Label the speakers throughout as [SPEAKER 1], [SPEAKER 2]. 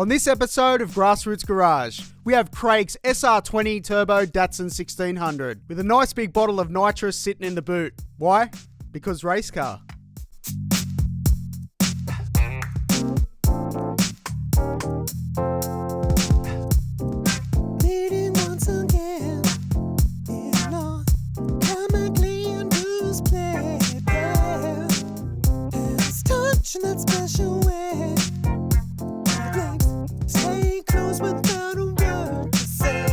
[SPEAKER 1] On this episode of Grassroots Garage, we have Craig's Sr20 Turbo Datsun 1600 with a nice big bottle of Nitrous sitting in the boot. Why? Because race car.
[SPEAKER 2] That special way. Stay close without a word to say.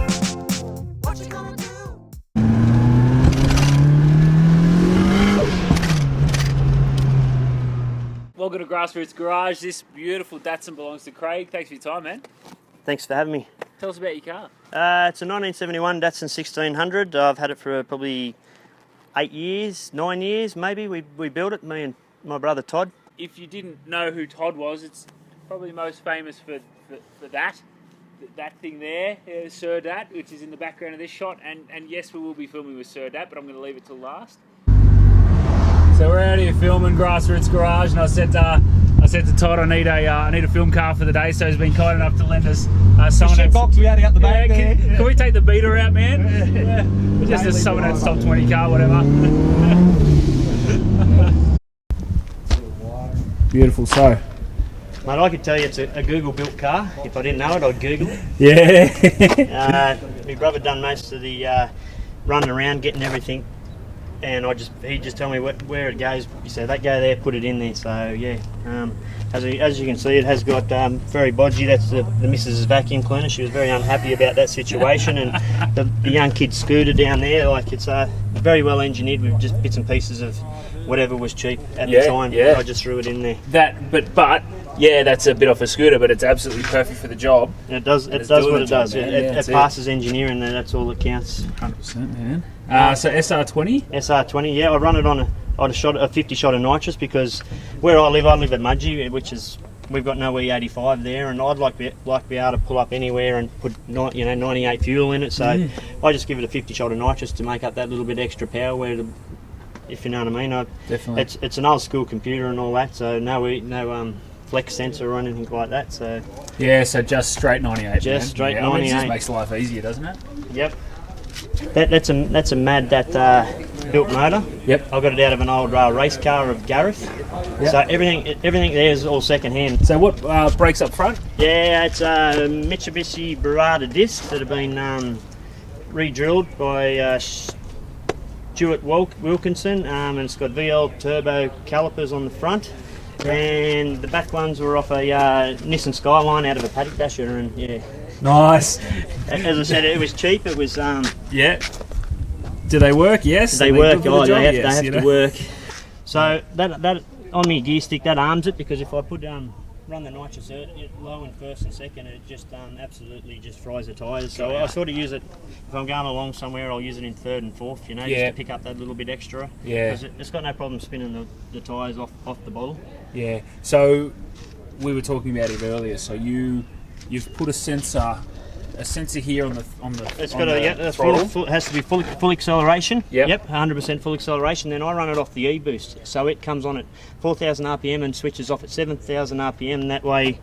[SPEAKER 2] What you gonna do?
[SPEAKER 3] Welcome to Grassroots Garage. This beautiful Datsun belongs to Craig. Thanks for your time, man.
[SPEAKER 4] Thanks for having me.
[SPEAKER 3] Tell us about your car.
[SPEAKER 4] It's a 1971 Datsun 1600. I've had it for probably 8 years, 9 years maybe. We built it, me and my brother Todd.
[SPEAKER 3] If you didn't know who Todd was, it's probably most famous for that thing there, Sr20det, which is in the background of this shot. And yes, we will be filming with Sr20det, but I'm going to leave it till last. So we're out here filming Grassroots Garage, and I said to Todd, I need a film car for the day. So he's been kind enough to lend us someone that's
[SPEAKER 5] box we had out the back there.
[SPEAKER 3] Can we take the beater out, man? Yeah. Just as someone that's top 20 car, whatever. Beautiful. So,
[SPEAKER 4] Mate, I could tell you it's a Google-built car. If I didn't know it, I'd Google it.
[SPEAKER 3] Yeah.
[SPEAKER 4] My brother done most of the running around, getting everything, and he'd just tell me where it goes. He said, that go there, put it in there. So yeah, as you can see, it has got very bodgy. That's the missus's vacuum cleaner. She was very unhappy about that situation, and the young kid's scooter down there, like it's very well engineered with just bits and pieces of whatever was cheap at the time.
[SPEAKER 3] Yeah.
[SPEAKER 4] I just threw it in there.
[SPEAKER 3] But yeah, that's a bit off a scooter, but it's absolutely perfect for the job.
[SPEAKER 4] It does what it does. It passes engineering, and that's all that counts.
[SPEAKER 3] 100%, man. So Sr20?
[SPEAKER 4] Sr20, yeah. I run it on a 50 shot of nitrous because where I live at Mudgee, which is we've got no E85 there, and I'd like to be able to pull up anywhere and put 98 fuel in it. So I just give it a 50 shot of nitrous to make up that little bit extra power. If you know what I mean.
[SPEAKER 3] Definitely.
[SPEAKER 4] It's an old school computer and all that, so no flex sensor or anything like that. So
[SPEAKER 3] yeah, so just straight 98.
[SPEAKER 4] Just straight 98. I mean,
[SPEAKER 3] it just makes life easier, doesn't it?
[SPEAKER 4] Yep. That's a Mad built motor.
[SPEAKER 3] Yep.
[SPEAKER 4] I got it out of an old race car of Gareth. Yep. So everything there is all second hand.
[SPEAKER 3] So what brakes up front?
[SPEAKER 4] Yeah, it's a Mitsubishi Barada discs that have been re-drilled by Stuart Wilkinson, and it's got VL turbo calipers on the front, and the back ones were off a Nissan Skyline out of a paddock dasher, and yeah.
[SPEAKER 3] Nice.
[SPEAKER 4] As I said, it was cheap. It was
[SPEAKER 3] yeah. Do they work? Yes.
[SPEAKER 4] They work. They have to work. So that on my gear stick, that arms it, because if I put run the nitrous low in first and second, it just absolutely just fries the tyres. So I sort of use it if I'm going along somewhere. I'll use it in third and fourth, just to pick up that little bit extra.
[SPEAKER 3] Yeah.
[SPEAKER 4] Because it's got no problem spinning the tyres off the bottle.
[SPEAKER 3] Yeah. So we were talking about it earlier. So you've put a sensor here on the
[SPEAKER 4] It's
[SPEAKER 3] on
[SPEAKER 4] got
[SPEAKER 3] the throttle.
[SPEAKER 4] it has to be full acceleration.
[SPEAKER 3] Yep.
[SPEAKER 4] 100% full acceleration. Then I run it off the E-boost, so it comes on at 4,000 RPM and switches off at 7,000 RPM. That way,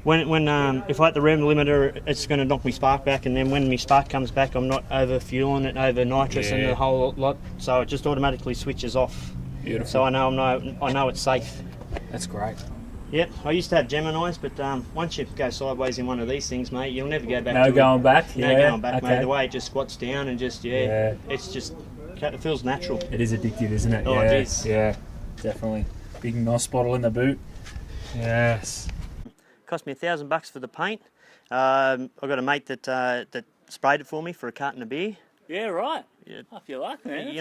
[SPEAKER 4] when if I hit the rem limiter, it's going to knock me spark back, and then when my spark comes back, I'm not over fueling it over nitrous and the whole lot. So it just automatically switches off.
[SPEAKER 3] Beautiful.
[SPEAKER 4] So I know it's safe.
[SPEAKER 3] That's great.
[SPEAKER 4] Yep, I used to have Geminis, but once you go sideways in one of these things, mate, you'll never go back.
[SPEAKER 3] No going back.
[SPEAKER 4] Going back, mate. The way it just squats down and just it's just it feels natural.
[SPEAKER 3] It is addictive, isn't it?
[SPEAKER 4] Oh, it is.
[SPEAKER 3] Yeah, definitely. Big NOS bottle in the boot. Yes.
[SPEAKER 4] Cost me $1,000 for the paint. I got a mate that sprayed it for me for a carton of beer.
[SPEAKER 3] Yeah, right.
[SPEAKER 4] Yeah.
[SPEAKER 3] I feel like, man.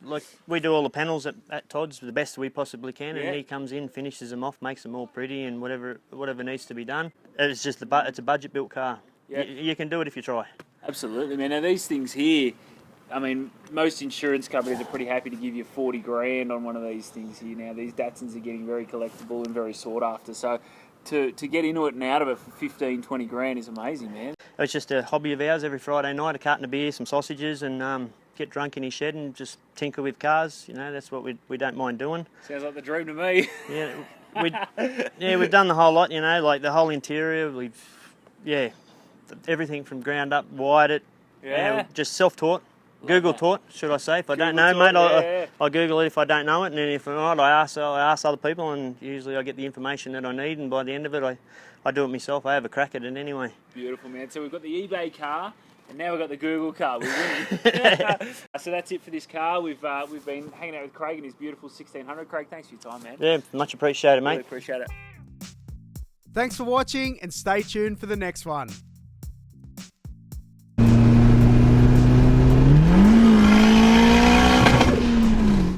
[SPEAKER 4] Like we do all the panels at Todd's the best we possibly can, and he comes in, finishes them off, makes them all pretty, and whatever needs to be done. It's just it's a budget built car.
[SPEAKER 3] Yeah.
[SPEAKER 4] You can do it if you try.
[SPEAKER 3] Absolutely, man. Now these things here, I mean, most insurance companies are pretty happy to give you 40 grand on one of these things here. Now these Datsuns are getting very collectible and very sought after. So to get into it and out of it for 15, 20 grand is amazing, man.
[SPEAKER 4] It's just a hobby of ours. Every Friday night, a carton of beer, some sausages, and get drunk in his shed and just tinker with cars. That's what we don't mind doing.
[SPEAKER 3] Sounds like the dream to me.
[SPEAKER 4] Yeah, we've done the whole lot, you know, like the whole interior. Everything from ground up, wired it.
[SPEAKER 3] Yeah.
[SPEAKER 4] Just self-taught. Google taught, should I say? If I don't know,
[SPEAKER 3] Google
[SPEAKER 4] mate,
[SPEAKER 3] taught,
[SPEAKER 4] I Google it if I don't know it, and then if not, I ask other people, and usually I get the information that I need, and by the end of it, I do it myself. I have a crack at it anyway.
[SPEAKER 3] Beautiful, man. So we've got the eBay car, and now we've got the Google car. We win. So that's it for this car. We've been hanging out with Craig and his beautiful 1600. Craig, thanks for your time, man.
[SPEAKER 4] Yeah, much appreciated, mate.
[SPEAKER 3] Really appreciate it.
[SPEAKER 1] Thanks for watching and stay tuned for the next one.